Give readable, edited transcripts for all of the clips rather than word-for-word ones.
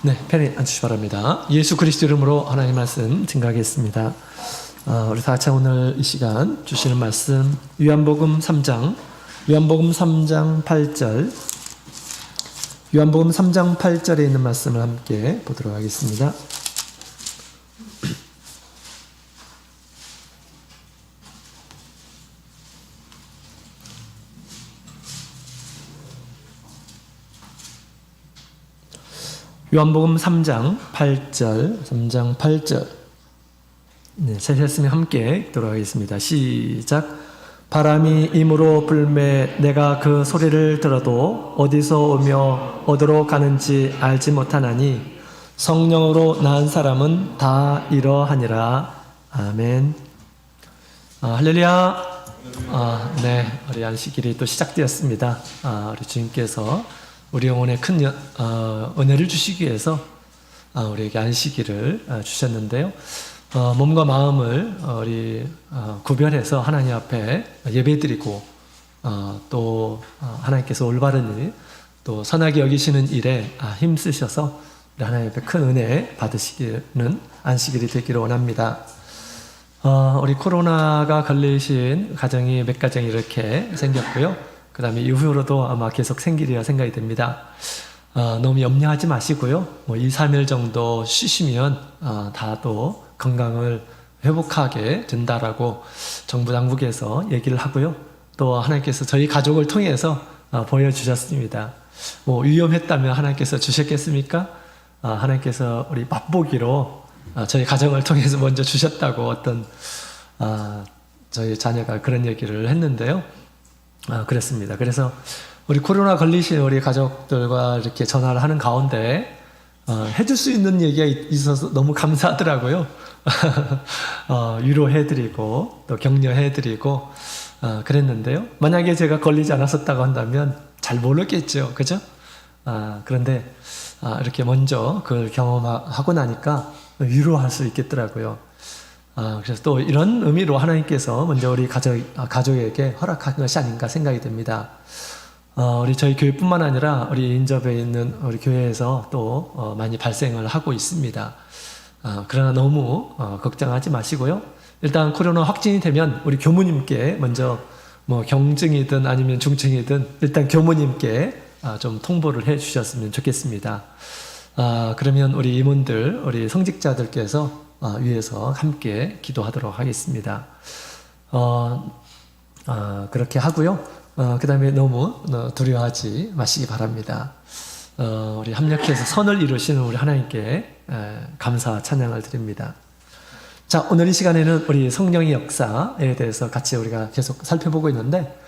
네, 편히 앉으시기 바랍니다. 예수 그리스도 이름으로 하나님 말씀 증거하겠습니다. 우리 다 같이 오늘 이 시간 주시는 말씀 요한복음 3장 8절 요한복음 3장 8절에 있는 말씀을 함께 보도록 하겠습니다. 요한복음 3장 8절. 네, 셋이 함께 읽도록 하겠습니다. 시작. 바람이 임으로 불매 내가 그 소리를 들어도 어디서 오며 어디로 가는지 알지 못하나니 성령으로 낳은 사람은 다 이러하니라. 아멘. 할렐루야. 네, 우리 안식일이 또 시작되었습니다. 우리 주님께서 우리 영혼에 큰 은혜를 주시기 위해서 우리에게 안식일을 주셨는데요. 몸과 마음을 우리 구별해서 하나님 앞에 예배드리고 또 하나님께서 올바른 일, 또 선하게 여기시는 일에 힘쓰셔서 우리 하나님 앞에 큰 은혜 받으시기는 안식일이 되기를 원합니다. 우리 코로나가 걸리신 가정이 몇 가정이 이렇게 생겼고요. 그 다음에 이후로도 아마 계속 생기리라 생각이 됩니다. 너무 염려하지 마시고요. 2, 3일 정도 쉬시면 다 또 건강을 회복하게 된다라고 정부 당국에서 얘기를 하고요. 또 하나님께서 저희 가족을 통해서 보여주셨습니다. 위험했다면 하나님께서 주셨겠습니까? 하나님께서 우리 맛보기로 저희 가정을 통해서 먼저 주셨다고 어떤 저희 자녀가 그런 얘기를 했는데요. 그렇습니다. 그래서 우리 코로나 걸리신 우리 가족들과 이렇게 전화를 하는 가운데 해줄 수 있는 얘기가 있어서 너무 감사하더라고요. 위로해드리고 또 격려해드리고 그랬는데요. 만약에 제가 걸리지 않았었다고 한다면 잘 모르겠죠, 그죠? 그런데 이렇게 먼저 그걸 경험하고 나니까 위로할 수 있겠더라고요. 그래서 또 이런 의미로 하나님께서 먼저 우리 가족에게 허락한 것이 아닌가 생각이 됩니다. 우리 저희 교회뿐만 아니라 우리 인접에 있는 우리 교회에서 또 많이 발생을 하고 있습니다. 그러나 너무 걱정하지 마시고요. 일단 코로나 확진이 되면 우리 교무님께 먼저 경증이든 아니면 중증이든 일단 교무님께 좀 통보를 해 주셨으면 좋겠습니다. 그러면 우리 임원들, 우리 성직자들께서 위에서 함께 기도하도록 하겠습니다. 그렇게 하고요. 그 다음에 너무 두려워하지 마시기 바랍니다. 우리 합력해서 선을 이루시는 우리 하나님께 감사 찬양을 드립니다. 자, 오늘 이 시간에는 우리 성령의 역사에 대해서 같이 우리가 계속 살펴보고 있는데,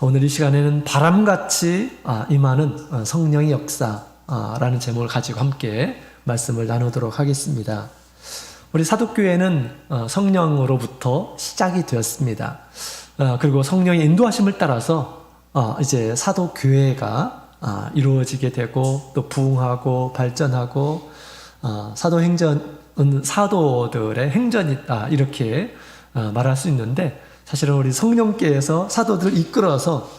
오늘 이 시간에는 바람같이 임하는 성령의 역사라는 제목을 가지고 함께 말씀을 나누도록 하겠습니다. 우리 사도교회는 성령으로부터 시작이 되었습니다. 그리고 성령의 인도하심을 따라서 이제 사도교회가 이루어지게 되고 또 부흥하고 발전하고 사도행전은 사도들의 행전이다 이렇게 말할 수 있는데, 사실은 우리 성령께서 사도들을 이끌어서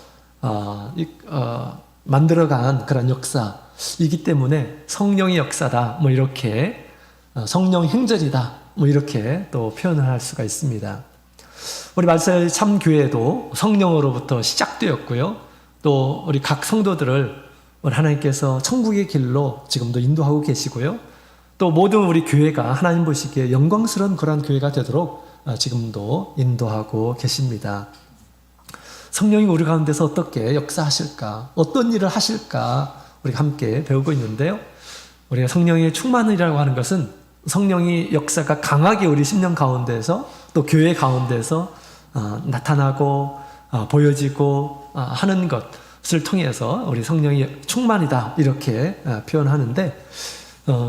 만들어간 그런 역사이기 때문에 성령의 역사다 이렇게 성령 행전이다 이렇게 또 표현을 할 수가 있습니다. 우리 말세의 참교회도 성령으로부터 시작되었고요. 또 우리 각 성도들을 우리 하나님께서 천국의 길로 지금도 인도하고 계시고요. 또 모든 우리 교회가 하나님 보시기에 영광스러운 그러한 교회가 되도록 지금도 인도하고 계십니다. 성령이 우리 가운데서 어떻게 역사하실까, 어떤 일을 하실까 우리가 함께 배우고 있는데요. 우리가 성령의 충만이라고 하는 것은 성령의 역사가 강하게 우리 심령 가운데서 또 교회 가운데서 나타나고 보여지고 하는 것을 통해서 우리 성령이 충만이다 이렇게 표현하는데,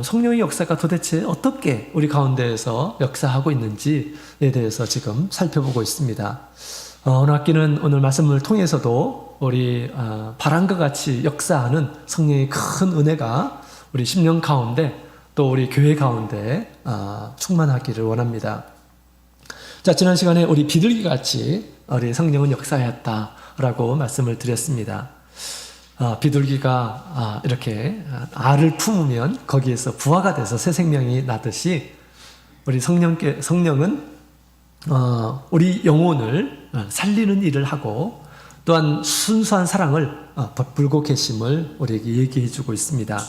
성령의 역사가 도대체 어떻게 우리 가운데에서 역사하고 있는지에 대해서 지금 살펴보고 있습니다. 오늘 학기는 오늘 말씀을 통해서도 우리 바람과 같이 역사하는 성령의 큰 은혜가 우리 심령 가운데 또 우리 교회 가운데 충만하기를 원합니다. 자, 지난 시간에 우리 비둘기같이 우리 성령은 역사하였다라고 말씀을 드렸습니다. 비둘기가 이렇게 알을 품으면 거기에서 부화가 돼서 새 생명이 나듯이 우리 성령은 우리 영혼을 살리는 일을 하고 또한 순수한 사랑을 베풀고 계심을 우리에게 얘기해 주고 있습니다.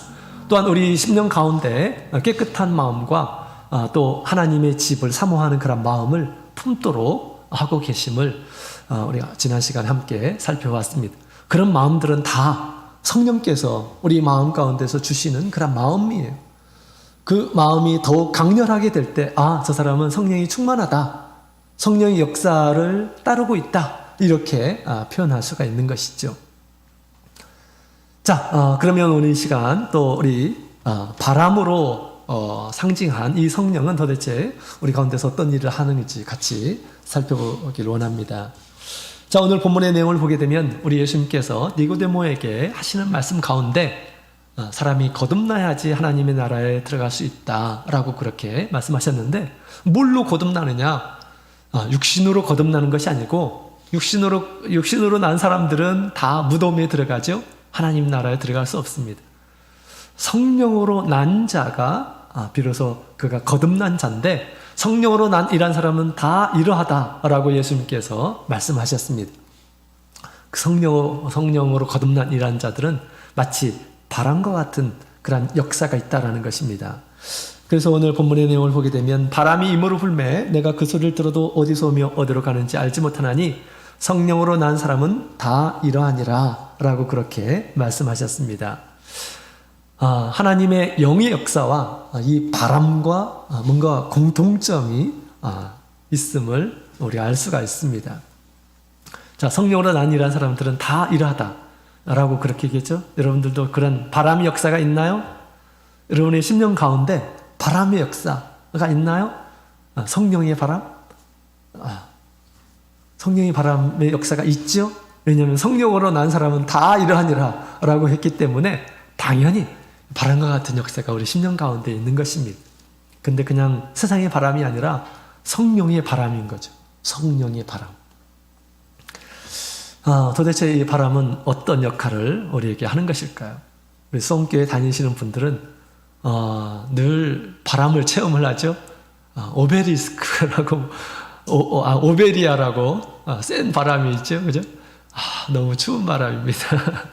또한 우리 심령 가운데 깨끗한 마음과 또 하나님의 집을 사모하는 그런 마음을 품도록 하고 계심을 우리가 지난 시간에 함께 살펴봤습니다. 그런 마음들은 다 성령께서 우리 마음 가운데서 주시는 그런 마음이에요. 그 마음이 더욱 강렬하게 될 때, 저 사람은 성령이 충만하다. 성령의 역사를 따르고 있다. 이렇게 표현할 수가 있는 것이죠. 자, 그러면 오늘 이 시간 또 우리 바람으로 상징한 이 성령은 도대체 우리 가운데서 어떤 일을 하는지 같이 살펴보기를 원합니다. 자, 오늘 본문의 내용을 보게 되면 우리 예수님께서 니고데모에게 하시는 말씀 가운데 사람이 거듭나야지 하나님의 나라에 들어갈 수 있다라고 그렇게 말씀하셨는데, 뭘로 거듭나느냐? 육신으로 거듭나는 것이 아니고 육신으로 난 사람들은 다 무덤에 들어가죠. 하나님 나라에 들어갈 수 없습니다. 성령으로 난 자가 비로소 그가 거듭난 자인데, 성령으로 난 이란 사람은 다 이러하다라고 예수님께서 말씀하셨습니다. 그 성령으로 거듭난 이란 자들은 마치 바람과 같은 그런 역사가 있다라는 것입니다. 그래서 오늘 본문의 내용을 보게 되면 바람이 임으로 불매 내가 그 소리를 들어도 어디서 오며 어디로 가는지 알지 못하나니 성령으로 난 사람은 다 이러하니라 라고 그렇게 말씀하셨습니다. 하나님의 영의 역사와 이 바람과 뭔가 공통점이 있음을 우리가 알 수가 있습니다. 자, 성령으로 난 이러한 사람들은 다 이러하다 라고 그렇게 얘기했죠. 여러분들도 그런 바람의 역사가 있나요? 여러분의 심령 가운데 바람의 역사가 있나요? 성령의 바람? 성령의 바람의 역사가 있죠? 왜냐하면 성령으로 난 사람은 다 이러하니라 라고 했기 때문에 당연히 바람과 같은 역사가 우리 심령 가운데 있는 것입니다. 근데 그냥 세상의 바람이 아니라 성령의 바람인 거죠. 성령의 바람. 도대체 이 바람은 어떤 역할을 우리에게 하는 것일까요? 우리 수원교회 다니시는 분들은 늘 바람을 체험을 하죠. 오베리스크라고 오베리아라고 센 바람이 있죠. 그죠? 너무 추운 바람입니다.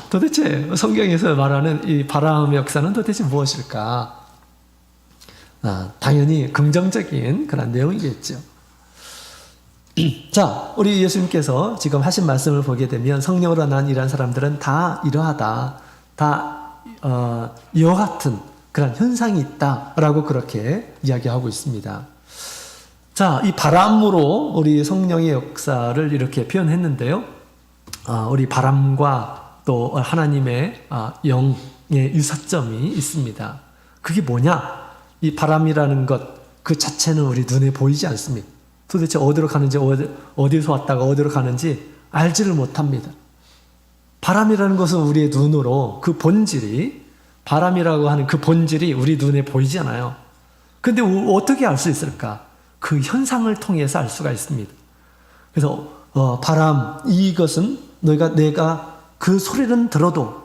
도대체 성경에서 말하는 이 바람의 역사는 도대체 무엇일까? 당연히 긍정적인 그런 내용이겠죠. 자, 우리 예수님께서 지금 하신 말씀을 보게 되면 성령으로 난 이러한 사람들은 다 이러하다. 다 이와 같은 그런 현상이 있다라고 그렇게 이야기하고 있습니다. 자, 이 바람으로 우리 성령의 역사를 이렇게 표현했는데요. 우리 바람과 또 하나님의 영의 유사점이 있습니다. 그게 뭐냐? 이 바람이라는 것 그 자체는 우리 눈에 보이지 않습니다. 도대체 어디로 가는지 어디서 왔다가 어디로 가는지 알지를 못합니다. 바람이라는 것은 우리의 눈으로 그 본질이 바람이라고 하는 그 본질이 우리 눈에 보이지 않아요. 근데 어떻게 알 수 있을까? 그 현상을 통해서 알 수가 있습니다. 그래서 바람 이것은 내가 그 소리를 들어도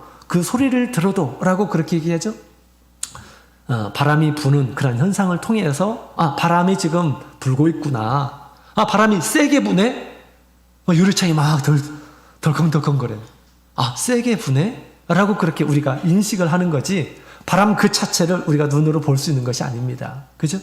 라고 그렇게 얘기하죠. 바람이 부는 그런 현상을 통해서 바람이 지금 불고 있구나. 바람이 세게 부네. 유리창이 막 덜컹덜컹거려. 세게 부네? 라고 그렇게 우리가 인식을 하는 거지, 바람 그 자체를 우리가 눈으로 볼 수 있는 것이 아닙니다. 그죠?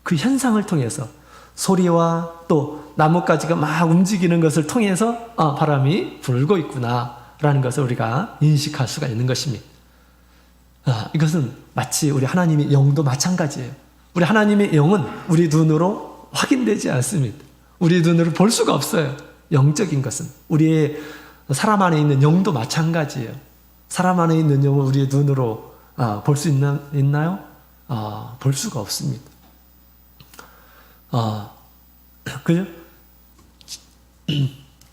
그 현상을 통해서 소리와 또 나뭇가지가 막 움직이는 것을 통해서 바람이 불고 있구나 라는 것을 우리가 인식할 수가 있는 것입니다. 이것은 마치 우리 하나님의 영도 마찬가지예요. 우리 하나님의 영은 우리 눈으로 확인되지 않습니다. 우리 눈으로 볼 수가 없어요. 영적인 것은. 우리의 사람 안에 있는 영도 마찬가지예요. 사람 안에 있는 영을 우리의 눈으로 볼 수 있나요? 볼 수가 없습니다. 그죠?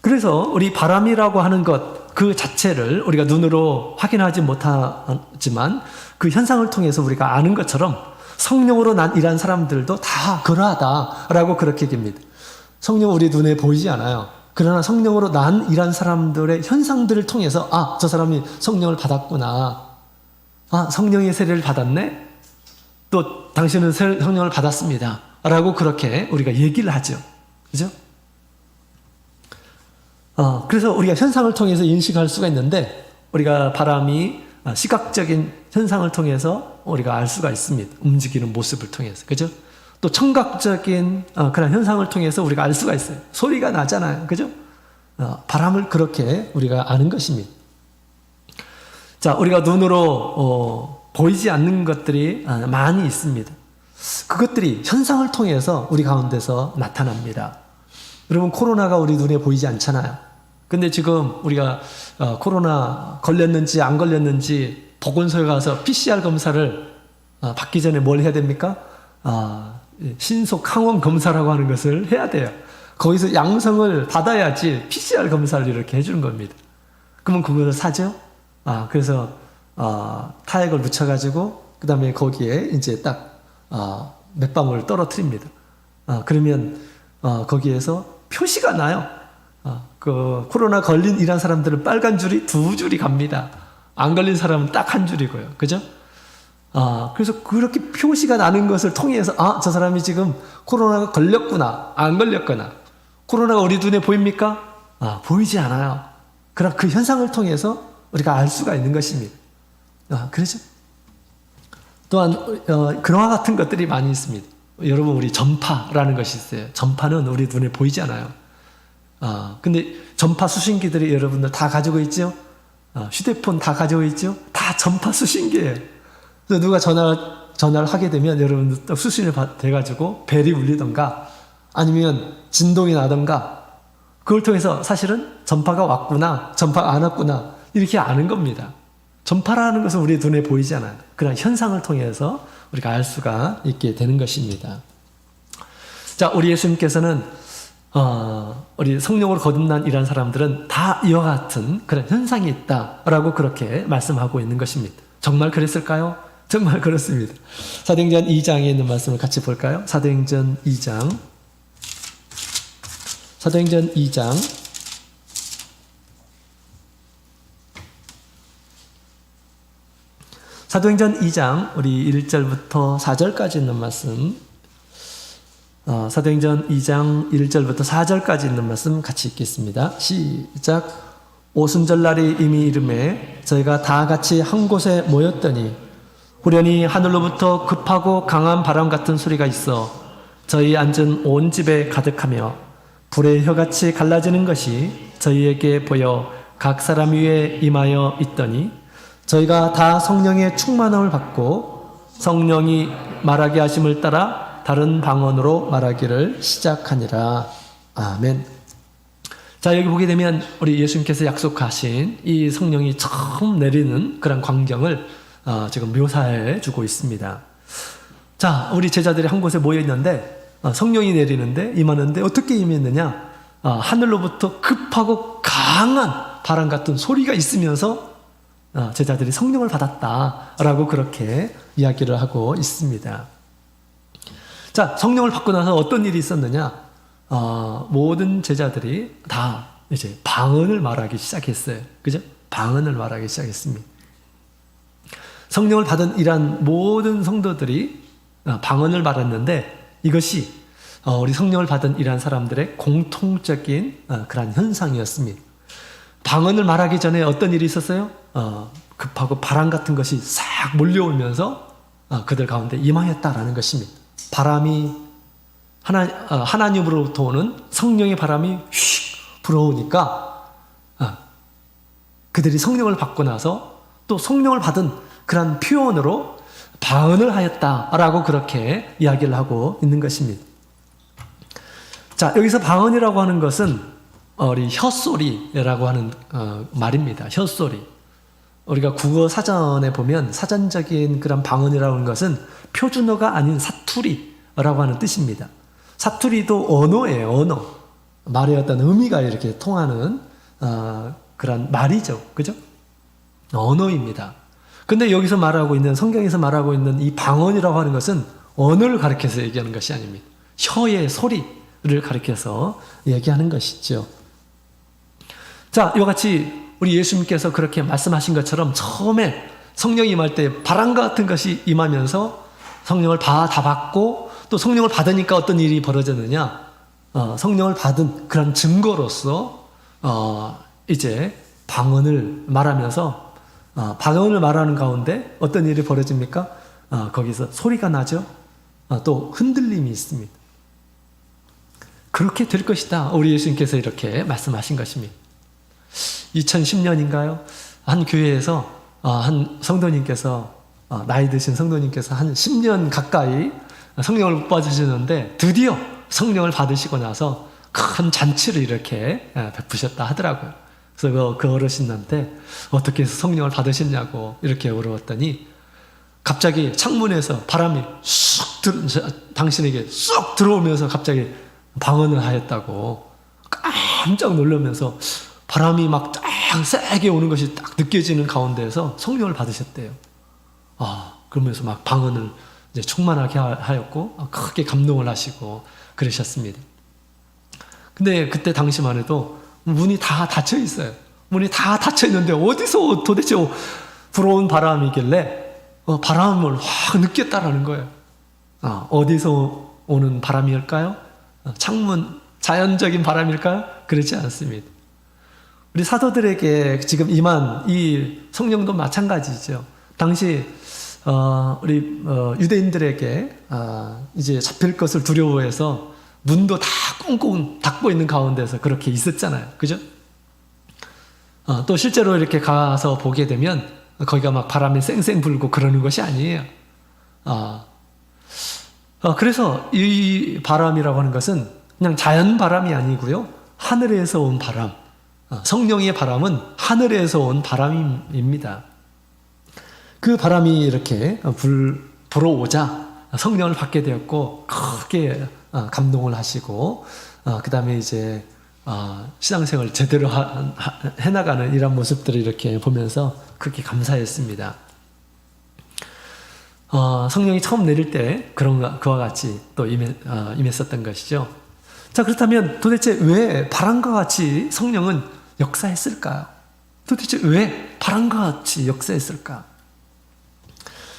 그래서 우리 바람이라고 하는 것 그 자체를 우리가 눈으로 확인하지 못하지만 그 현상을 통해서 우리가 아는 것처럼 성령으로 난 이런 사람들도 다 그러하다라고 그렇게 얘기합니다. 성령 우리 눈에 보이지 않아요. 그러나 성령으로 난 이란 사람들의 현상들을 통해서 저 사람이 성령을 받았구나. 성령의 세례를 받았네. 또 당신은 성령을 받았습니다. 라고 그렇게 우리가 얘기를 하죠. 그죠? 그래서 우리가 현상을 통해서 인식할 수가 있는데 우리가 바람이 시각적인 현상을 통해서 우리가 알 수가 있습니다. 움직이는 모습을 통해서. 그죠? 또 청각적인 그런 현상을 통해서 우리가 알 수가 있어요. 소리가 나잖아요. 그죠? 바람을 그렇게 우리가 아는 것입니다. 자, 우리가 눈으로 보이지 않는 것들이 많이 있습니다. 그것들이 현상을 통해서 우리 가운데서 나타납니다. 여러분, 코로나가 우리 눈에 보이지 않잖아요. 근데 지금 우리가 코로나 걸렸는지 안 걸렸는지 보건소에 가서 PCR 검사를 받기 전에 뭘 해야 됩니까? 신속 항원 검사라고 하는 것을 해야 돼요. 거기서 양성을 받아야지 PCR 검사를 이렇게 해주는 겁니다. 그러면 그것을 사죠? 그래서 타액을 묻혀가지고 그 다음에 거기에 이제 딱 몇 방울 떨어뜨립니다. 그러면 거기에서 표시가 나요. 그 코로나 걸린 이란 사람들은 빨간 줄이 2줄이 갑니다. 안 걸린 사람은 딱 1줄이고요. 그죠? 그래서 그렇게 표시가 나는 것을 통해서 저 사람이 지금 코로나가 걸렸구나, 안 걸렸거나. 코로나가 우리 눈에 보입니까? 보이지 않아요. 그럼 그 현상을 통해서 우리가 알 수가 있는 것입니다. 그렇죠? 또한 그와 같은 것들이 많이 있습니다. 여러분, 우리 전파라는 것이 있어요. 전파는 우리 눈에 보이지 않아요. 근데 전파 수신기들이 여러분들 다 가지고 있죠? 휴대폰 다 가지고 있죠? 다 전파 수신기예요. 그래서 누가 전화를 하게 되면 여러분들 또 수신을 돼가지고 벨이 울리던가 아니면 진동이 나던가 그걸 통해서 사실은 전파가 왔구나, 전파가 안 왔구나 이렇게 아는 겁니다. 전파라는 것은 우리 눈에 보이지 않아요. 그런 현상을 통해서 우리가 알 수가 있게 되는 것입니다. 자, 우리 예수님께서는 우리 성령으로 거듭난 이런 사람들은 다 이와 같은 그런 현상이 있다라고 그렇게 말씀하고 있는 것입니다. 정말 그랬을까요? 정말 그렇습니다. 사도행전 2장에 있는 말씀을 같이 볼까요? 사도행전 2장. 사도행전 2장. 사도행전 2장 우리 1절부터 4절까지 있는 말씀, 사도행전 2장 1절부터 4절까지 있는 말씀 같이 읽겠습니다. 시작. 오순절날이 이미 이름에 저희가 다 같이 한 곳에 모였더니 후련히 하늘로부터 급하고 강한 바람 같은 소리가 있어 저희 앉은 온 집에 가득하며 불의 혀같이 갈라지는 것이 저희에게 보여 각 사람 위에 임하여 있더니 저희가 다 성령의 충만함을 받고 성령이 말하게 하심을 따라 다른 방언으로 말하기를 시작하니라. 아멘. 자, 여기 보게 되면 우리 예수님께서 약속하신 이 성령이 처음 내리는 그런 광경을 지금 묘사해 주고 있습니다. 자, 우리 제자들이 한 곳에 모여 있는데 성령이 내리는데 임하는데 어떻게 임했느냐? 하늘로부터 급하고 강한 바람 같은 소리가 있으면서 제자들이 성령을 받았다라고 그렇게 이야기를 하고 있습니다. 자, 성령을 받고 나서 어떤 일이 있었느냐? 모든 제자들이 다 이제 방언을 말하기 시작했어요. 그죠? 방언을 말하기 시작했습니다. 성령을 받은 이란 모든 성도들이 방언을 말했는데 이것이 우리 성령을 받은 이란 사람들의 공통적인 그런 현상이었습니다. 방언을 말하기 전에 어떤 일이 있었어요? 급하고 바람 같은 것이 싹 몰려오면서 그들 가운데 임하였다라는 것입니다. 바람이 하나님으로부터 오는 성령의 바람이 휙 불어오니까 그들이 성령을 받고 나서 또 성령을 받은 그런 표현으로 방언을 하였다라고 그렇게 이야기를 하고 있는 것입니다. 자, 여기서 방언이라고 하는 것은 우리 혀소리라고 하는 말입니다. 혀소리. 우리가 국어 사전에 보면 사전적인 그런 방언이라고 하는 것은 표준어가 아닌 사투리라고 하는 뜻입니다. 사투리도 언어예요, 언어. 말의 어떤 의미가 이렇게 통하는 그런 말이죠. 그죠? 언어입니다. 근데 여기서 말하고 있는, 성경에서 말하고 있는 이 방언이라고 하는 것은 언어를 가리켜서 얘기하는 것이 아닙니다. 혀의 소리를 가리켜서 얘기하는 것이죠. 자, 이와 같이 우리 예수님께서 그렇게 말씀하신 것처럼 처음에 성령이 임할 때 바람과 같은 것이 임하면서 성령을 다 받고 또 성령을 받으니까 어떤 일이 벌어졌느냐? 성령을 받은 그런 증거로서 이제 방언을 말하면서 방언을 말하는 가운데 어떤 일이 벌어집니까? 거기서 소리가 나죠. 또 흔들림이 있습니다. 그렇게 될 것이다. 우리 예수님께서 이렇게 말씀하신 것입니다. 2010년인가요? 한 교회에서 한 성도님께서 나이 드신 성도님께서 한 10년 가까이 성령을 못 받으셨는데 드디어 성령을 받으시고 나서 큰 잔치를 이렇게 베푸셨다 하더라고요. 그래서 그 어르신한테 어떻게 해서 성령을 받으셨냐고 이렇게 물어봤더니 갑자기 창문에서 바람이 당신에게 쑥 들어오면서 갑자기 방언을 하였다고 깜짝 놀라면서 바람이 막 딱 세게 오는 것이 딱 느껴지는 가운데에서 성령을 받으셨대요. 그러면서 막 방언을 이제 충만하게 하였고 크게 감동을 하시고 그러셨습니다. 근데 그때 당시만 해도 문이 다 닫혀 있어요. 문이 다 닫혀 있는데 어디서 도대체 불어온 바람이길래 바람을 확 느꼈다라는 거예요. 어디서 오는 바람일까요? 창문, 자연적인 바람일까요? 그렇지 않습니다. 우리 사도들에게 지금 임한 이 성령도 마찬가지죠. 당시 우리 유대인들에게 이제 잡힐 것을 두려워해서 문도 다 꽁꽁 닫고 있는 가운데서 그렇게 있었잖아요. 그죠? 또 실제로 이렇게 가서 보게 되면 거기가 막 바람이 쌩쌩 불고 그러는 것이 아니에요. 그래서 이 바람이라고 하는 것은 그냥 자연 바람이 아니고요. 하늘에서 온 바람. 성령의 바람은 하늘에서 온 바람입니다. 그 바람이 이렇게 불어오자 성령을 받게 되었고 크게 감동을 하시고 그 다음에 이제 신앙생활을 제대로 해나가는 이런 모습들을 이렇게 보면서 그렇게 감사했습니다. 성령이 처음 내릴 때 그와 같이 또 임했었던 것이죠. 자, 그렇다면 도대체 왜 바람과 같이 성령은 역사했을까요? 도대체 왜 바람과 같이 역사했을까?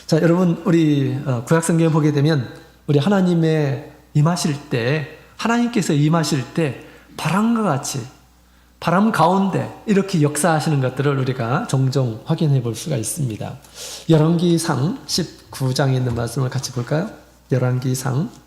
자, 여러분, 우리 구약성경에 보게 되면 우리 하나님의 임하실 때, 하나님께서 임하실 때 바람과 같이, 바람 가운데 이렇게 역사하시는 것들을 우리가 종종 확인해 볼 수가 있습니다. 열왕기상 19장에 있는 말씀을 같이 볼까요? 열왕기상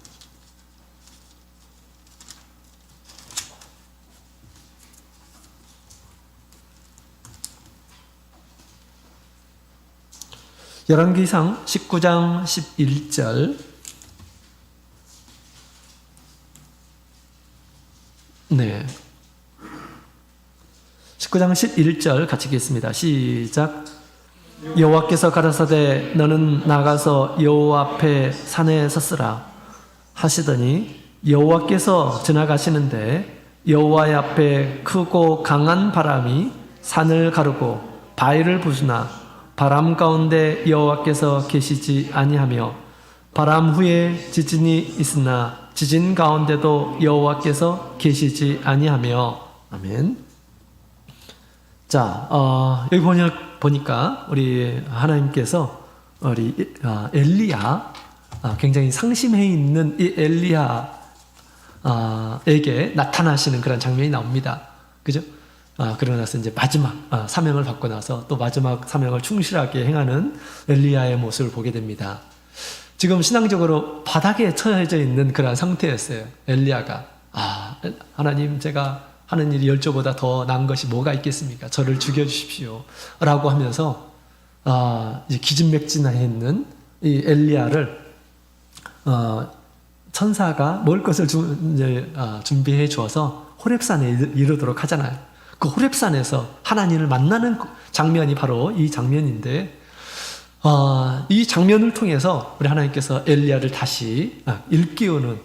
19장 11절. 네. 19장 11절 같이 읽겠습니다. 시작. 여호와께서 가라사대 너는 나가서 여호와 앞에 산에 섰으라 하시더니 여호와께서 지나가시는데 여호와의 앞에 크고 강한 바람이 산을 가르고 바위를 부수나 바람 가운데 여호와께서 계시지 아니하며 바람 후에 지진이 있으나 지진 가운데도 여호와께서 계시지 아니하며. 아멘. 자, 여기 보니까 우리 하나님께서 우리 엘리야, 굉장히 상심해 있는 이 엘리야에게 나타나시는 그런 장면이 나옵니다. 그죠? 그러고 나서 이제 마지막 사명을 받고 나서 또 마지막 사명을 충실하게 행하는 엘리야의 모습을 보게 됩니다. 지금 신앙적으로 바닥에 처해져 있는 그런 상태였어요. 엘리야가 하나님, 제가 하는 일이 열조보다 더 나은 것이 뭐가 있겠습니까? 저를 죽여주십시오 라고 하면서 이제 기진맥진해 있는 이 엘리야를 천사가 먹을 것을 준비해 주어서 호렙산에 이르도록 하잖아요. 그 호렙산에서 하나님을 만나는 장면이 바로 이 장면인데, 이 장면을 통해서 우리 하나님께서 엘리야를 다시 일깨우는,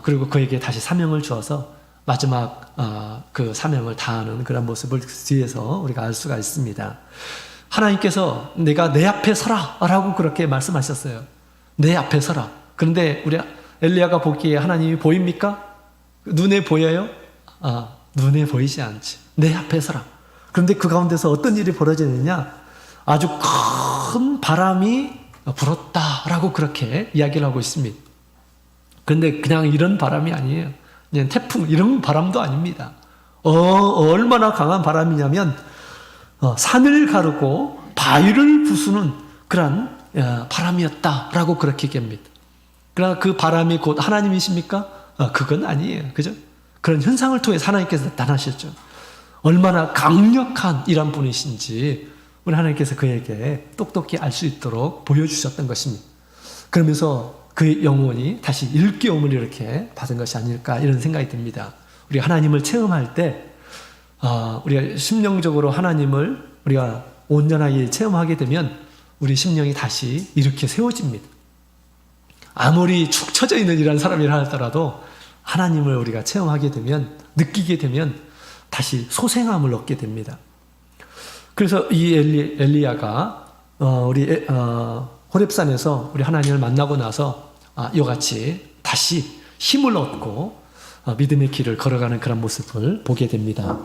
그리고 그에게 다시 사명을 주어서 마지막 그 사명을 다하는 그런 모습을 뒤에서 우리가 알 수가 있습니다. 하나님께서 내가 내 앞에 서라 라고 그렇게 말씀하셨어요. 내 앞에 서라. 그런데 우리 엘리야가 보기에 하나님이 보입니까? 눈에 보여요? 눈에 보이지 않지. 내 앞에 서라. 그런데 그 가운데서 어떤 일이 벌어지느냐? 아주 큰 바람이 불었다라고 그렇게 이야기를 하고 있습니다. 그런데 그냥 이런 바람이 아니에요. 그냥 태풍 이런 바람도 아닙니다. 얼마나 강한 바람이냐면 산을 가르고 바위를 부수는 그런 바람이었다라고 그렇게 얘기합니다. 그러나 그 바람이 곧 하나님이십니까? 그건 아니에요. 그죠? 그런 현상을 통해서 하나님께서 나타나셨죠. 얼마나 강력한 이런 분이신지 우리 하나님께서 그에게 똑똑히 알 수 있도록 보여주셨던 것입니다. 그러면서 그의 영혼이 다시 일깨움을 이렇게 받은 것이 아닐까 이런 생각이 듭니다. 우리 하나님을 체험할 때 우리가 심령적으로 하나님을 우리가 온전하게 체험하게 되면 우리 심령이 다시 이렇게 세워집니다. 아무리 축 처져 있는 이런 사람이라 할지라도 하나님을 우리가 체험하게 되면, 느끼게 되면 다시 소생함을 얻게 됩니다. 그래서 이 엘리야가 우리 호렙산에서 우리 하나님을 만나고 나서 이와 같이 다시 힘을 얻고 믿음의 길을 걸어가는 그런 모습을 보게 됩니다.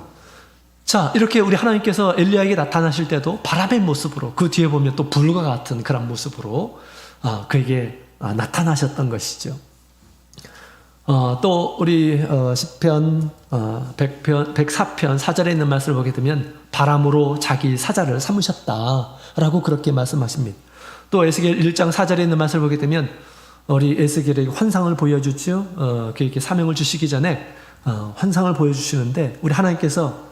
자, 이렇게 우리 하나님께서 엘리야에게 나타나실 때도 바람의 모습으로, 그 뒤에 보면 또 불과 같은 그런 모습으로 그에게 나타나셨던 것이죠. 또 우리 시편 104편 4절에 있는 말씀을 보게 되면 바람으로 자기 사자를 삼으셨다라고 그렇게 말씀하십니다. 또 에스겔 1장 4절에 있는 말씀을 보게 되면 우리 에스겔에게 환상을 보여주죠. 그에게 사명을 주시기 전에 환상을 보여주시는데 우리 하나님께서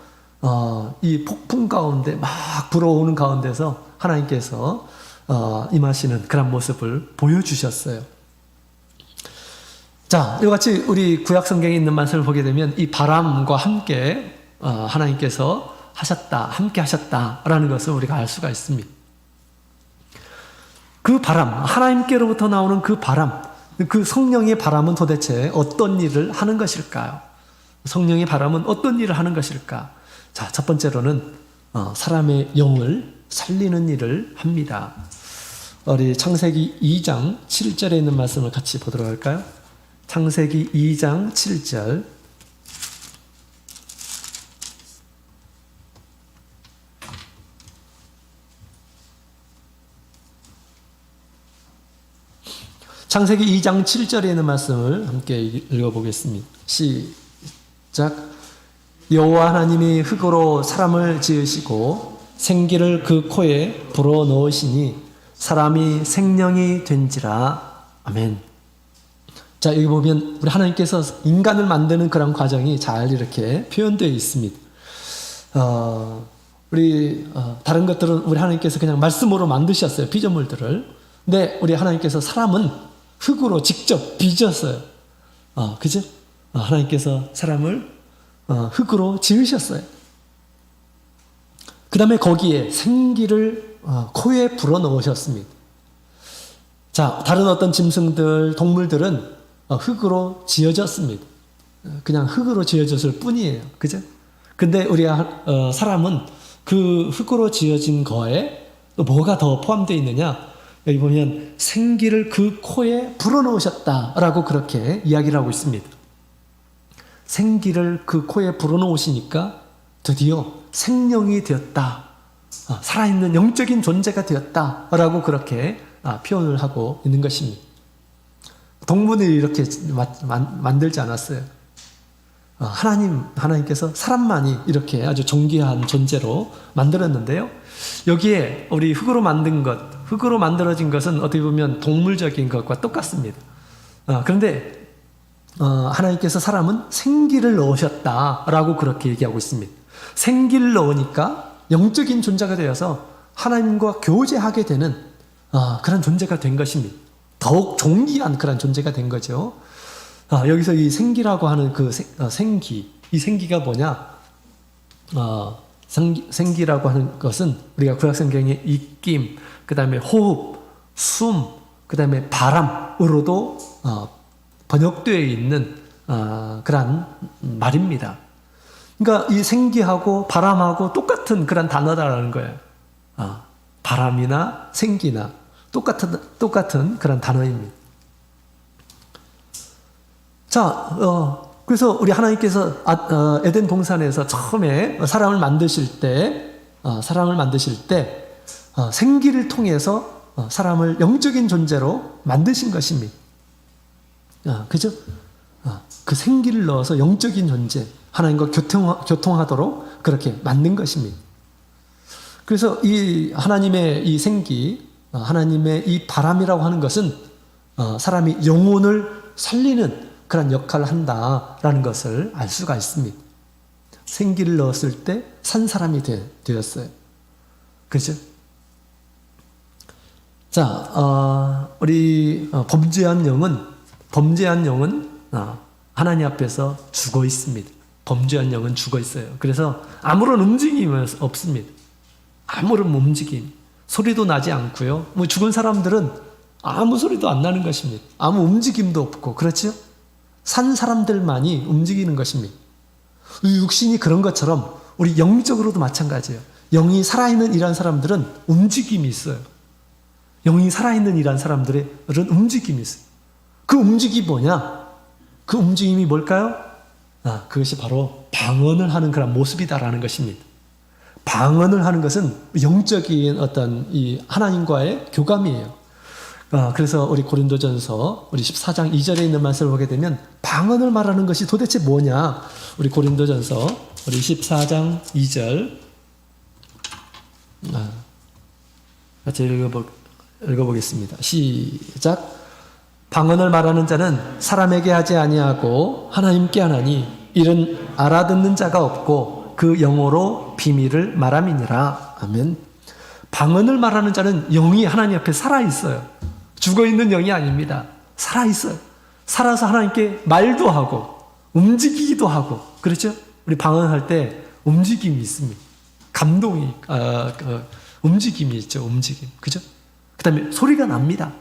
이 폭풍 가운데 막 불어오는 가운데서 하나님께서 임하시는 그런 모습을 보여주셨어요. 자, 이와 같이 우리 구약 성경에 있는 말씀을 보게 되면 이 바람과 함께 하나님께서 함께 하셨다라는 것을 우리가 알 수가 있습니다. 그 바람, 하나님께로부터 나오는 그 바람, 그 성령의 바람은 도대체 어떤 일을 하는 것일까요? 성령의 바람은 어떤 일을 하는 것일까? 자, 첫 번째로는 사람의 영을 살리는 일을 합니다. 우리 창세기 2장 7절에 있는 말씀을 같이 보도록 할까요? 창세기 2장 7절. 창세기 2장 7절에 있는 말씀을 함께 읽어보겠습니다. 시작. 여호와 하나님이 흙으로 사람을 지으시고 생기를 그 코에 불어넣으시니 사람이 생명이 된지라. 아멘. 자, 여기 보면 우리 하나님께서 인간을 만드는 그런 과정이 잘 이렇게 표현되어 있습니다. 다른 것들은 우리 하나님께서 그냥 말씀으로 만드셨어요. 피조물들을. 근데 우리 하나님께서 사람은 흙으로 직접 빚었어요. 그죠? 하나님께서 사람을 흙으로 지으셨어요. 그 다음에 거기에 생기를 코에 불어넣으셨습니다. 자, 다른 어떤 짐승들, 동물들은 흙으로 지어졌습니다. 그냥 흙으로 지어졌을 뿐이에요. 그죠? 근데 우리 사람은 그 흙으로 지어진 거에 또 뭐가 더 포함되어 있느냐? 여기 보면 생기를 그 코에 불어넣으셨다라고 그렇게 이야기를 하고 있습니다. 생기를 그 코에 불어넣으시니까 드디어 생명이 되었다. 살아있는 영적인 존재가 되었다라고 그렇게 표현을 하고 있는 것입니다. 동물이 이렇게 만들지 않았어요. 하나님께서 사람만이 이렇게 아주 존귀한 존재로 만들었는데요. 여기에 우리 흙으로 만들어진 것은 어떻게 보면 동물적인 것과 똑같습니다. 그런데 하나님께서 사람은 생기를 넣으셨다라고 그렇게 얘기하고 있습니다. 생기를 넣으니까 영적인 존재가 되어서 하나님과 교제하게 되는 그런 존재가 된 것입니다. 더욱 존귀한 그런 존재가 된 거죠. 여기서 이 생기라고 하는 그 생기, 이 생기가 뭐냐? 생기라고 하는 것은 우리가 구약성경의 입김, 그 다음에 호흡, 숨, 그 다음에 바람으로도 번역되어 있는 그런 말입니다. 그러니까 이 생기하고 바람하고 똑같은 그런 단어다라는 거예요. 바람이나 생기나 똑같은 그런 단어입니다. 자, 그래서 우리 하나님께서 에덴 동산에서 처음에 사람을 만드실 때 생기를 통해서 사람을 영적인 존재로 만드신 것입니다. 그죠? 그 생기를 넣어서 영적인 존재, 하나님과 교통하도록 그렇게 만든 것입니다. 그래서 이 하나님의 이 생기, 하나님의 이 바람이라고 하는 것은 사람이 영혼을 살리는 그런 역할을 한다라는 것을 알 수가 있습니다. 생기를 넣었을 때 산 사람이 되었어요. 그렇죠? 자, 우리 범죄한 영은 하나님 앞에서 죽어 있습니다. 범죄한 영은 죽어 있어요. 그래서 아무런 움직임이 없습니다. 아무런 움직임, 소리도 나지 않고요. 뭐 죽은 사람들은 아무 소리도 안 나는 것입니다. 아무 움직임도 없고, 그렇죠? 산 사람들만이 움직이는 것입니다. 육신이 그런 것처럼 우리 영적으로도 마찬가지예요. 영이 살아있는 이런 사람들은 움직임이 있어요. 영이 살아있는 이런 사람들은 움직임이 있어요. 그 움직임이 뭐냐? 그 움직임이 뭘까요? 그것이 바로 방언을 하는 그런 모습이다라는 것입니다. 방언을 하는 것은 영적인 어떤 이 하나님과의 교감이에요. 그래서 우리 고린도전서 우리 14장 2절에 있는 말씀을 보게 되면 방언을 말하는 것이 도대체 뭐냐? 우리 고린도전서 우리 14장 2절 같이 읽어보겠습니다. 시작. 방언을 말하는 자는 사람에게 하지 아니하고 하나님께 하나니 이는 알아듣는 자가 없고 그 영어로 비밀을 말함이니라. 아멘. 방언을 말하는 자는 영이 하나님 앞에 살아있어요. 죽어있는 영이 아닙니다. 살아있어요. 살아서 하나님께 말도 하고 움직이기도 하고, 그렇죠? 우리 방언할 때 움직임이 있습니다. 감동이 움직임이 있죠. 움직임, 그죠? 그 다음에 소리가 납니다.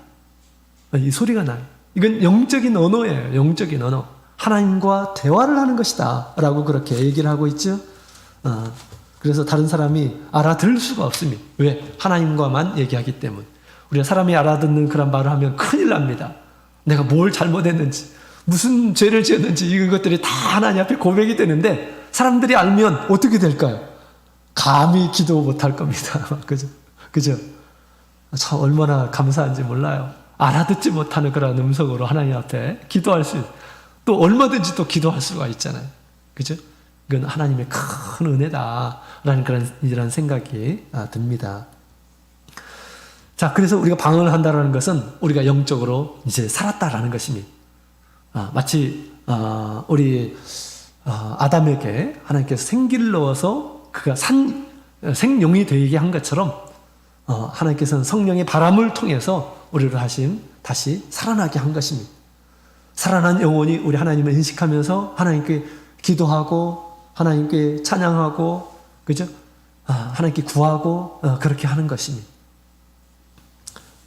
이 소리가 나요. 이건 영적인 언어예요. 영적인 언어. 하나님과 대화를 하는 것이다 라고 그렇게 얘기를 하고 있죠. 그래서 다른 사람이 알아들을 수가 없습니다. 왜? 하나님과만 얘기하기 때문에. 우리가 사람이 알아듣는 그런 말을 하면 큰일 납니다. 내가 뭘 잘못했는지, 무슨 죄를 지었는지 이것들이 다 하나님 앞에 고백이 되는데 사람들이 알면 어떻게 될까요? 감히 기도 못할 겁니다. 그죠? 그죠? 참 얼마나 감사한지 몰라요. 알아듣지 못하는 그런 음성으로 하나님 앞에 기도할 수, 또 얼마든지 또 기도할 수가 있잖아요. 그죠? 이건 하나님의 큰 은혜다라는 이런 생각이 듭니다. 자, 그래서 우리가 방언을 한다라는 것은 우리가 영적으로 이제 살았다라는 것입니다. 마치 우리 아담에게 하나님께서 생기를 넣어서 그가 생용이 되게 한 것처럼 하나님께서는 성령의 바람을 통해서 우리를 다시 살아나게 한 것입니다. 살아난 영혼이 우리 하나님을 인식하면서 하나님께 기도하고 하나님께 찬양하고, 그죠? 하나님께 구하고 그렇게 하는 것입니다.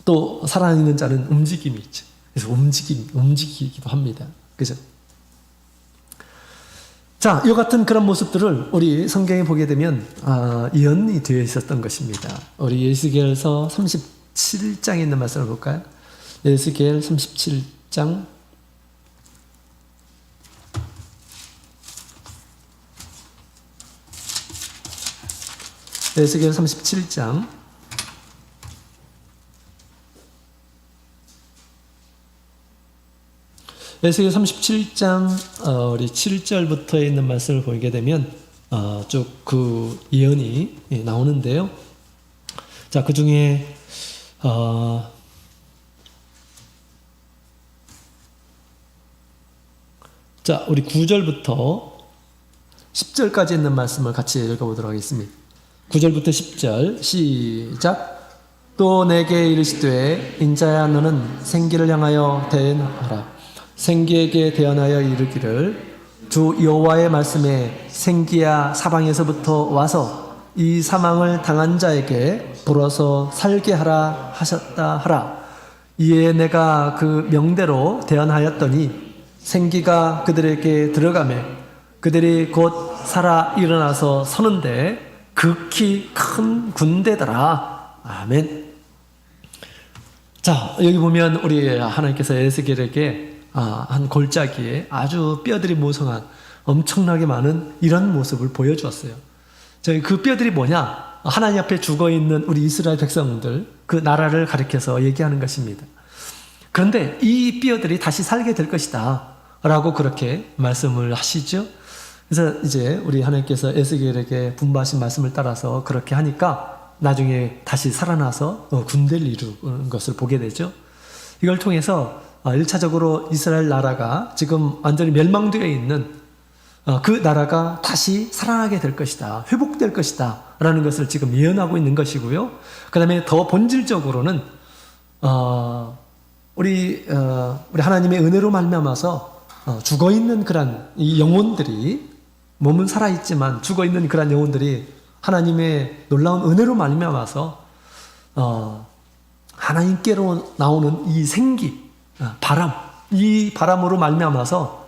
또 살아있는 자는 움직임이 있죠. 그래서 움직이기도 합니다. 그죠? 자, 이 같은 그런 모습들을 우리 성경에 보게 되면 예언이 되어 있었던 것입니다. 우리 에스겔서 37장에 있는 말씀을 볼까요? 에스겔 37장 에스겔 37장 에스겔 37장 우리 7절부터 있는 말씀을 보게 되면 쭉 그 예언이 나오는데요. 자, 그 중에 자, 우리 9절부터 10절까지 있는 말씀을 같이 읽어보도록 하겠습니다. 9절부터 10절 시작. 또 내게 이르시되 인자야 너는 생기를 향하여 대언하라. 생기에게 대언하여 이르기를 주 여호와의 말씀에 생기야 사방에서부터 와서 이 사망을 당한 자에게 불어서 살게 하라 하셨다 하라. 이에 내가 그 명대로 대언하였더니 생기가 그들에게 들어가매 그들이 곧 살아 일어나서 서는데 극히 큰 군대더라. 아멘. 자, 여기 보면 우리 하나님께서 에스겔에게 한 골짜기에 아주 뼈들이 모성한 엄청나게 많은 이런 모습을 보여주었어요. 저희 그 뼈들이 뭐냐? 하나님 앞에 죽어있는 우리 이스라엘 백성들, 그 나라를 가리켜서 얘기하는 것입니다. 그런데 이 뼈들이 다시 살게 될 것이다 라고 그렇게 말씀을 하시죠. 그래서 이제 우리 하나님께서 에스겔에게 분부하신 말씀을 따라서 그렇게 하니까 나중에 다시 살아나서 군대를 이루는 것을 보게 되죠. 이걸 통해서 1차적으로 이스라엘 나라가 지금 완전히 멸망되어 있는 그 나라가 다시 살아나게 될 것이다, 회복될 것이다 라는 것을 지금 예언하고 있는 것이고요. 그 다음에 더 본질적으로는 우리 하나님의 은혜로 말미암아서 죽어있는 그런 이 영혼들이, 몸은 살아있지만 죽어있는 그런 영혼들이 하나님의 놀라운 은혜로 말미암아서 하나님께로 나오는 이 생기, 바람, 이 바람으로 말미암아서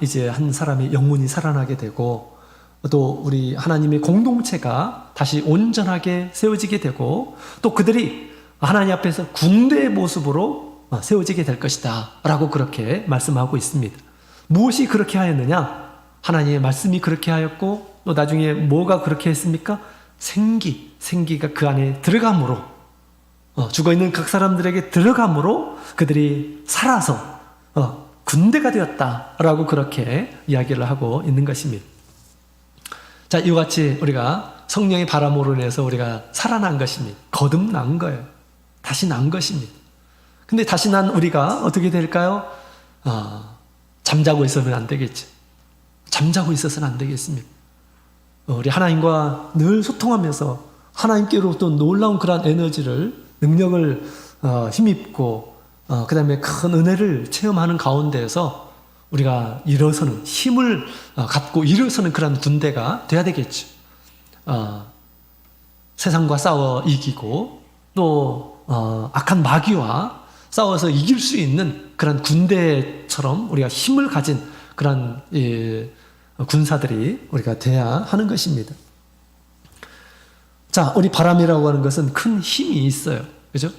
이제 한 사람의 영혼이 살아나게 되고, 또 우리 하나님의 공동체가 다시 온전하게 세워지게 되고, 또 그들이 하나님 앞에서 군대의 모습으로 세워지게 될 것이다 라고 그렇게 말씀하고 있습니다. 무엇이 그렇게 하였느냐? 하나님의 말씀이 그렇게 하였고, 또 나중에 뭐가 그렇게 했습니까? 생기가 그 안에 들어감으로, 죽어있는 각 사람들에게 들어감으로 그들이 살아서 군대가 되었다라고 그렇게 이야기를 하고 있는 것입니다. 자, 이와 같이 우리가 성령의 바람으로 인해서 우리가 살아난 것입니다. 거듭난 거예요. 다시 난 것입니다. 근데 다시 난 우리가 어떻게 될까요? 잠자고 있으면 안 되겠죠. 잠자고 있어서는 안 되겠습니다. 우리 하나님과 늘 소통하면서 하나님께로부터 놀라운 그런 에너지를, 능력을 힘입고 그 다음에 큰 은혜를 체험하는 가운데에서 우리가 일어서는, 힘을 갖고 일어서는 그런 군대가 돼야 되겠죠. 세상과 싸워 이기고 또 악한 마귀와 싸워서 이길 수 있는 그런 군대처럼 우리가 힘을 가진 그런 군사들이 우리가 돼야 하는 것입니다. 자, 우리 바람이라고 하는 것은 큰 힘이 있어요. 그죠?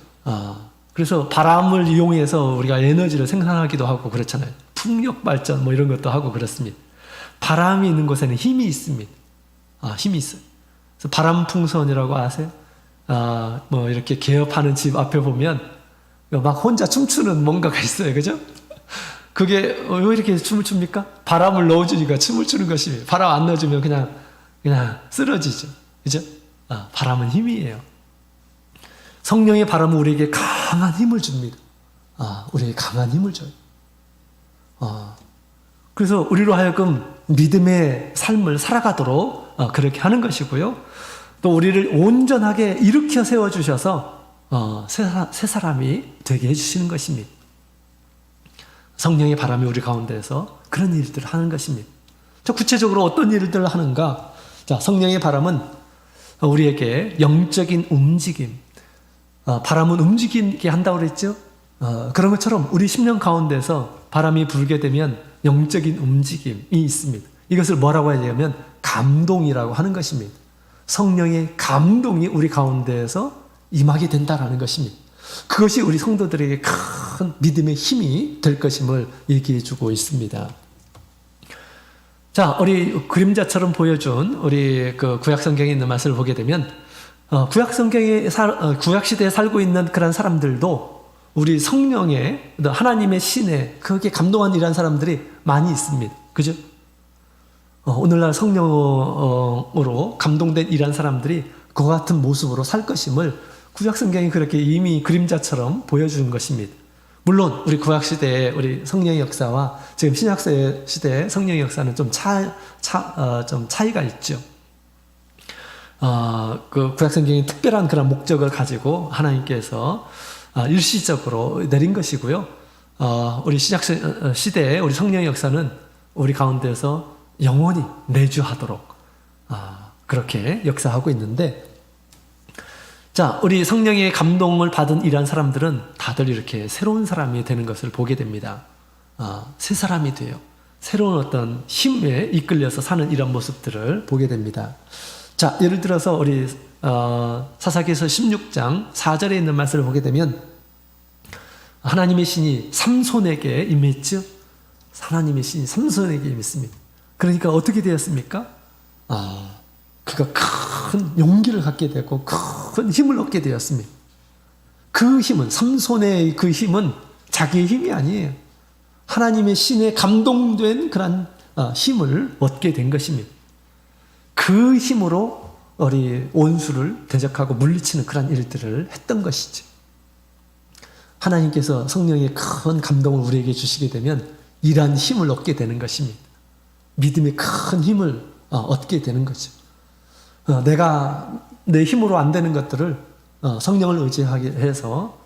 그래서 바람을 이용해서 우리가 에너지를 생산하기도 하고 그렇잖아요. 풍력 발전 뭐 이런 것도 하고 그렇습니다. 바람이 있는 곳에는 힘이 있습니다. 힘이 있어요. 그래서 바람풍선이라고 아세요? 뭐 이렇게 개업하는 집 앞에 보면 막 혼자 춤추는 뭔가가 있어요. 그죠? 그게 왜 이렇게 춤을 춥니까? 바람을 넣어주니까 춤을 추는 것입니다. 바람 안 넣어주면 그냥 쓰러지죠. 그죠? 바람은 힘이에요. 성령의 바람은 우리에게 강한 힘을 줍니다. 우리에게 강한 힘을 줘요. 그래서 우리로 하여금 믿음의 삶을 살아가도록 그렇게 하는 것이고요. 또 우리를 온전하게 일으켜 세워주셔서 새 사람이 되게 해주시는 것입니다. 성령의 바람이 우리 가운데에서 그런 일들을 하는 것입니다. 자, 구체적으로 어떤 일들을 하는가? 자, 성령의 바람은 우리에게 영적인 움직임, 바람은 움직이게 한다고 그랬죠? 그런 것처럼 우리 심령 가운데서 바람이 불게 되면 영적인 움직임이 있습니다. 이것을 뭐라고 하냐면 감동이라고 하는 것입니다. 성령의 감동이 우리 가운데에서 임하게 된다라는 것입니다. 그것이 우리 성도들에게 큰 믿음의 힘이 될 것임을 얘기해 주고 있습니다. 자, 우리 그림자처럼 보여준 우리 그 구약 성경에 있는 말씀을 보게 되면 구약 시대에 살고 있는 그런 사람들도 우리 성령의 하나님의 신에 그렇게 감동한 이런 사람들이 많이 있습니다. 그죠? 오늘날 성령으로 감동된 이런 사람들이 그와 같은 모습으로 살 것임을 구약 성경이 그렇게 이미 그림자처럼 보여주는 것입니다. 물론 우리 구약 시대의 우리 성령의 역사와 지금 신약 시대의 성령의 역사는 좀 차이가 있죠. 그 구약 성경이 특별한 그런 목적을 가지고 하나님께서 일시적으로 내린 것이고요. 우리 신약 시대의 우리 성령의 역사는 우리 가운데서 영원히 내주하도록 그렇게 역사하고 있는데, 자, 우리 성령의 감동을 받은 이러한 사람들은 다들 이렇게 새로운 사람이 되는 것을 보게 됩니다. 새 사람이 돼요. 새로운 어떤 힘에 이끌려서 사는 이런 모습들을 보게 됩니다. 자, 예를 들어서 우리 사사기서 16장 4절에 있는 말씀을 보게 되면 하나님의 신이 삼손에게 임했죠. 하나님의 신이 삼손에게 임했습니다. 그러니까 어떻게 되었습니까? 그가 큰 용기를 갖게 되고 큰 힘을 얻게 되었습니다. 그 힘은, 삼손의 그 힘은 자기의 힘이 아니에요. 하나님의 신에 감동된 그런 힘을 얻게 된 것입니다. 그 힘으로 우리 원수를 대적하고 물리치는 그런 일들을 했던 것이죠. 하나님께서 성령의 큰 감동을 우리에게 주시게 되면 이러한 힘을 얻게 되는 것입니다. 믿음의 큰 힘을 얻게 되는 거죠. 내가 내 힘으로 안 되는 것들을 성령을 의지하게 해서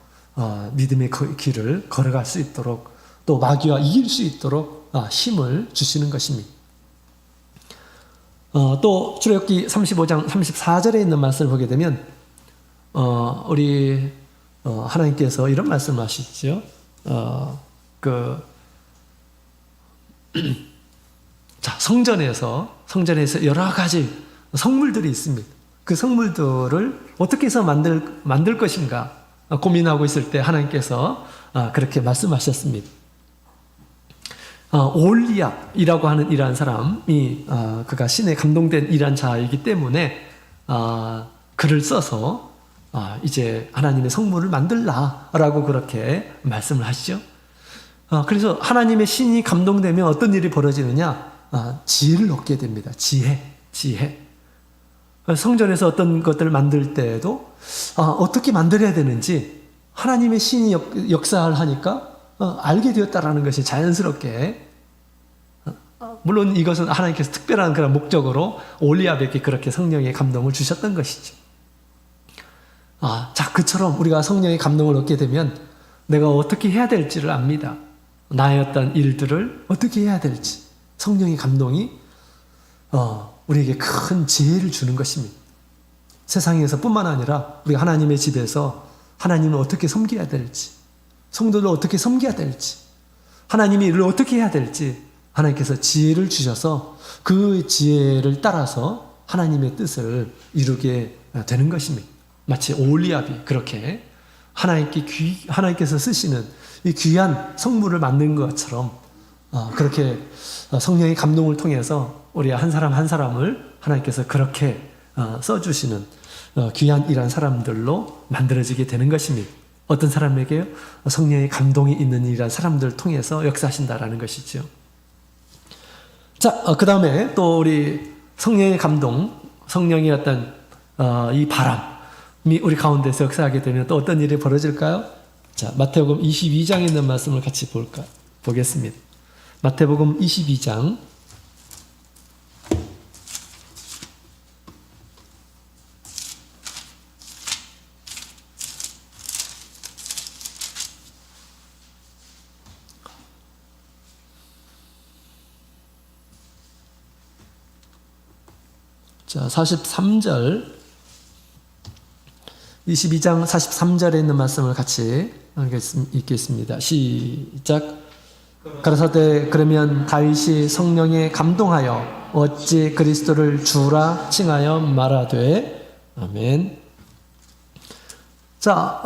믿음의 그 길을 걸어갈 수 있도록, 또 마귀와 이길 수 있도록 힘을 주시는 것입니다. 또 출애굽기 35장 34절에 있는 말씀을 보게 되면 우리 하나님께서 이런 말씀을 하시죠. 자, 성전에서 여러 가지 성물들이 있습니다. 그 성물들을 어떻게 해서 만들 것인가 고민하고 있을 때 하나님께서 그렇게 말씀하셨습니다. 올리압이라고 하는 이러한 사람이 그가 신에 감동된 이러한 자이기 때문에 글을 써서 이제 하나님의 성물을 만들라라고 그렇게 말씀을 하시죠. 그래서 하나님의 신이 감동되면 어떤 일이 벌어지느냐? 지혜를 얻게 됩니다. 지혜. 성전에서 어떤 것들을 만들 때에도 어떻게 만들어야 되는지 하나님의 신이 역사를 하니까 알게 되었다라는 것이 자연스럽게, 물론 이것은 하나님께서 특별한 그런 목적으로 올리압에게 그렇게 성령의 감동을 주셨던 것이죠. 자, 그처럼 우리가 성령의 감동을 얻게 되면 내가 어떻게 해야 될지를 압니다. 나의 어떤 일들을 어떻게 해야 될지 성령의 감동이 우리에게 큰 지혜를 주는 것입니다. 세상에서 뿐만 아니라 우리가 하나님의 집에서 하나님을 어떻게 섬겨야 될지, 성도를 어떻게 섬겨야 될지, 하나님의 일을 어떻게 해야 될지 하나님께서 지혜를 주셔서 그 지혜를 따라서 하나님의 뜻을 이루게 되는 것입니다. 마치 올리압이 그렇게 하나님께서 쓰시는 이 귀한 성물을 만든 것처럼 그렇게 성령의 감동을 통해서 우리 한 사람 한 사람을 하나님께서 그렇게 써주시는 귀한 이런 사람들로 만들어지게 되는 것입니다. 어떤 사람에게요? 성령의 감동이 있는 이런 사람들을 통해서 역사하신다라는 것이죠. 자, 그 다음에 또 우리 성령의 감동, 성령의 어떤 이 바람이 우리 가운데서 역사하게 되면 또 어떤 일이 벌어질까요? 자, 마태복음 22장에 있는 말씀을 같이 보겠습니다. 마태복음 22장 자, 43절, 22장 43절에 있는 말씀을 같이 읽겠습니다. 시작. 가라사대 그러면 다윗이 성령에 감동하여 어찌 그리스도를 주라 칭하여 말하되. 아멘. 자,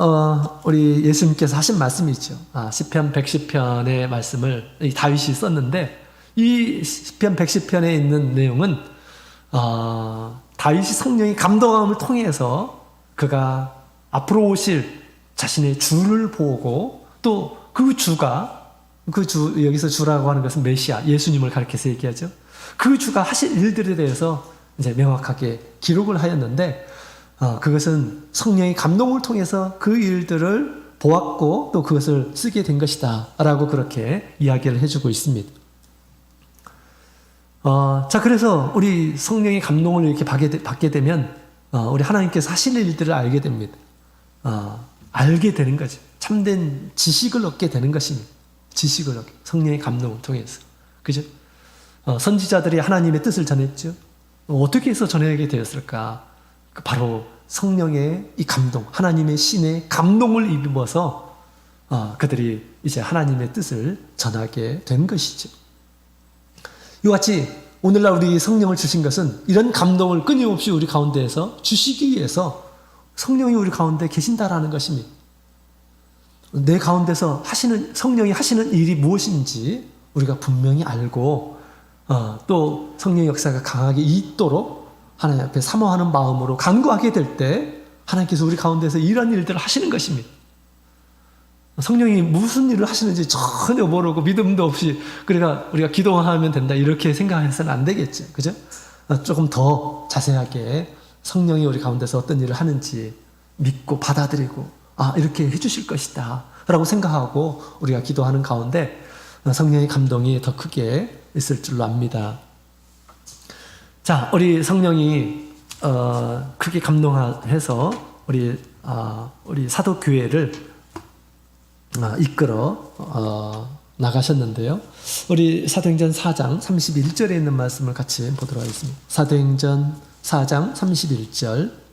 우리 예수님께서 하신 말씀이죠. 시편 110편의 말씀을 이 다윗이 썼는데, 이 시편 110편에 있는 내용은 다윗이 성령의 감동함을 통해서 그가 앞으로 오실 자신의 주를 보고, 또 여기서 주라고 하는 것은 메시아, 예수님을 가리켜서 얘기하죠. 그 주가 하실 일들에 대해서 이제 명확하게 기록을 하였는데, 그것은 성령의 감동을 통해서 그 일들을 보았고 또 그것을 쓰게 된 것이다 라고 그렇게 이야기를 해주고 있습니다. 자, 그래서 우리 성령의 감동을 이렇게 받게 되면 우리 하나님께서 하실 일들을 알게 됩니다. 알게 되는 거죠. 참된 지식을 얻게 되는 것입니다. 지식을 얻게, 성령의 감동을 통해서. 그죠? 선지자들이 하나님의 뜻을 전했죠. 어떻게 해서 전하게 되었을까? 바로 성령의 이 감동, 하나님의 신의 감동을 입어서 그들이 이제 하나님의 뜻을 전하게 된 것이죠. 이와 같이 오늘날 우리 성령을 주신 것은 이런 감동을 끊임없이 우리 가운데에서 주시기 위해서 성령이 우리 가운데 계신다라는 것입니다. 내 가운데서 성령이 하시는 일이 무엇인지 우리가 분명히 알고 또 성령의 역사가 강하게 있도록 하나님 앞에 사모하는 마음으로 간구하게 될 때 하나님께서 우리 가운데서 이런 일들을 하시는 것입니다. 성령이 무슨 일을 하시는지 전혀 모르고 믿음도 없이 그러니까 우리가 기도하면 된다 이렇게 생각해서는 안 되겠죠. 그죠? 조금 더 자세하게 성령이 우리 가운데서 어떤 일을 하는지 믿고 받아들이고 이렇게 해주실 것이다 라고 생각하고 우리가 기도하는 가운데 성령의 감동이 더 크게 있을 줄로 압니다. 자, 우리 성령이 크게 감동해서 우리 사도교회를 이끌어 나가셨는데요. 우리 사도행전 4장 31절에 있는 말씀을 같이 보도록 하겠습니다. 사도행전 4장 31절.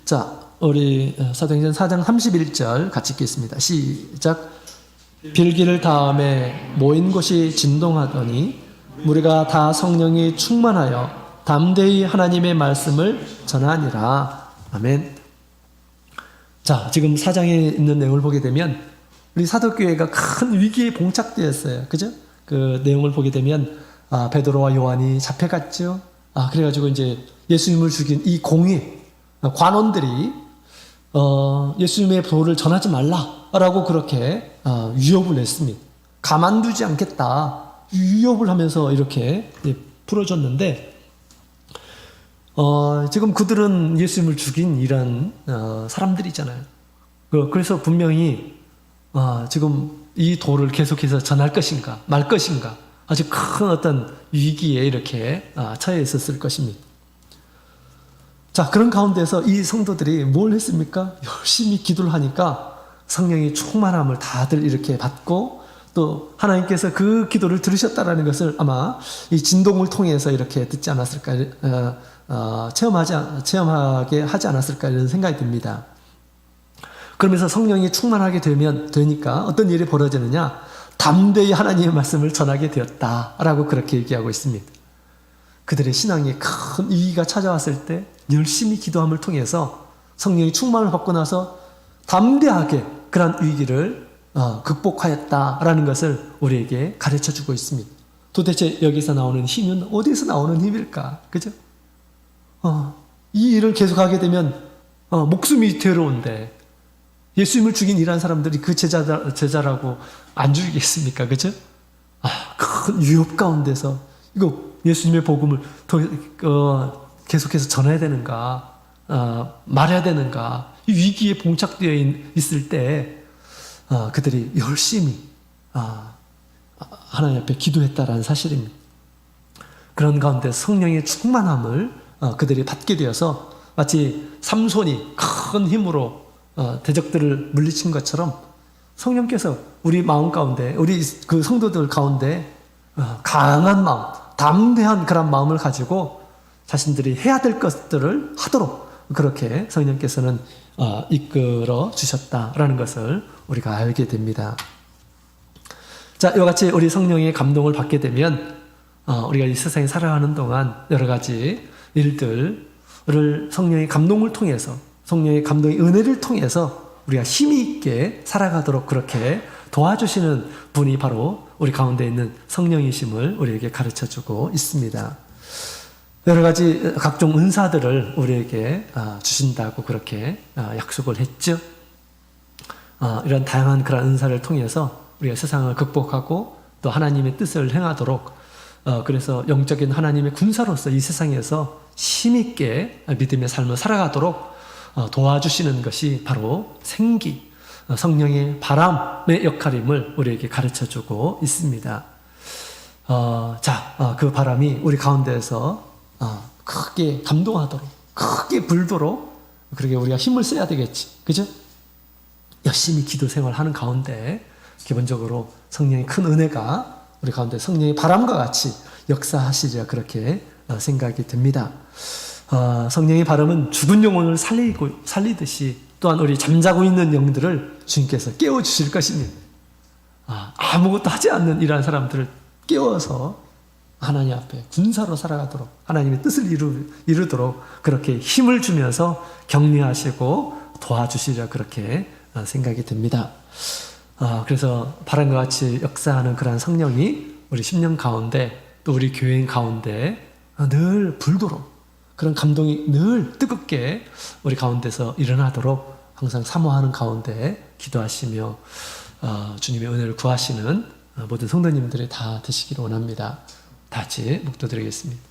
자, 우리 사도행전 4장 31절 같이 읽겠습니다. 시작. 빌기를 다음에 모인 곳이 진동하더니 무리가 다 성령이 충만하여 담대히 하나님의 말씀을 전하니라. 아멘. 자, 지금 4장에 있는 내용을 보게 되면 우리 사도교회가 큰 위기에 봉착되었어요. 그죠? 그 내용을 보게 되면 베드로와 요한이 잡혀갔죠. 그래가지고 이제 예수님을 죽인 이 공의 관원들이 예수님의 도를 전하지 말라라고 그렇게 위협을 했습니다. 가만두지 않겠다 위협을 하면서 이렇게 풀어줬는데 지금 그들은 예수님을 죽인 이런 사람들이잖아요. 그래서 분명히 지금 이 도를 계속해서 전할 것인가 말 것인가 아주 큰 어떤 위기에 이렇게 처해 있었을 것입니다. 자, 그런 가운데서 이 성도들이 뭘 했습니까? 열심히 기도를 하니까 성령의 충만함을 다들 이렇게 받고 또 하나님께서 그 기도를 들으셨다라는 것을 아마 이 진동을 통해서 이렇게 듣지 않았을까, 체험하게 하지 않았을까 이런 생각이 듭니다. 그러면서 성령이 충만하게 되니까 어떤 일이 벌어지느냐? 담대히 하나님의 말씀을 전하게 되었다라고 그렇게 얘기하고 있습니다. 그들의 신앙에 큰 위기가 찾아왔을 때 열심히 기도함을 통해서 성령이 충만을 받고 나서 담대하게 그런 위기를 극복하였다라는 것을 우리에게 가르쳐주고 있습니다. 도대체 여기서 나오는 힘은 어디서 나오는 힘일까? 그죠? 이 일을 계속하게 되면 목숨이 괴로운데 예수님을 죽인 이란 사람들이 그 제자라고 안 죽이겠습니까? 그죠? 큰 위협 가운데서 이거 예수님의 복음을 더 계속해서 전해야 되는가, 말해야 되는가, 이 위기에 봉착되어 있을 때 그들이 열심히 하나님 앞에 기도했다라는 사실입니다. 그런 가운데 성령의 충만함을 그들이 받게 되어서 마치 삼손이 큰 힘으로 대적들을 물리친 것처럼 성령께서 우리 마음 가운데, 우리 그 성도들 가운데 강한 마음, 담대한 그런 마음을 가지고 자신들이 해야 될 것들을 하도록 그렇게 성령께서는 이끌어 주셨다라는 것을 우리가 알게 됩니다. 자, 이와 같이 우리 성령의 감동을 받게 되면 우리가 이 세상에 살아가는 동안 여러 가지 일들을 성령의 감동을 통해서, 성령의 감동의 은혜를 통해서 우리가 힘이 있게 살아가도록 그렇게 도와주시는 분이 바로 우리 가운데 있는 성령이심을 우리에게 가르쳐주고 있습니다. 여러 가지 각종 은사들을 우리에게 주신다고 그렇게 약속을 했죠. 이런 다양한 그런 은사를 통해서 우리가 세상을 극복하고 또 하나님의 뜻을 행하도록 그래서 영적인 하나님의 군사로서 이 세상에서 힘있게 믿음의 삶을 살아가도록 도와주시는 것이 바로 생기, 성령의 바람의 역할임을 우리에게 가르쳐주고 있습니다. 그 바람이 우리 가운데에서 크게 감동하도록, 크게 불도록 그렇게 우리가 힘을 써야 되겠지. 그죠? 열심히 기도 생활하는 가운데 기본적으로 성령의 큰 은혜가 우리 가운데 성령의 바람과 같이 역사하시리라 그렇게 생각이 듭니다. 성령의 발음은 죽은 영혼을 살리듯이 또한 우리 잠자고 있는 영들을 주님께서 깨워주실 것입니다. 아무것도 하지 않는 이러한 사람들을 깨워서 하나님 앞에 군사로 살아가도록 하나님의 뜻을 이루도록 그렇게 힘을 주면서 격려하시고 도와주시리라 그렇게 생각이 듭니다. 그래서 바람과 같이 역사하는 그러한 성령이 우리 10년 가운데 또 우리 교인 가운데 늘 불도록 그런 감동이 늘 뜨겁게 우리 가운데서 일어나도록 항상 사모하는 가운데 기도하시며 주님의 은혜를 구하시는 모든 성도님들이 다 되시기를 원합니다. 다 같이 묵도드리겠습니다.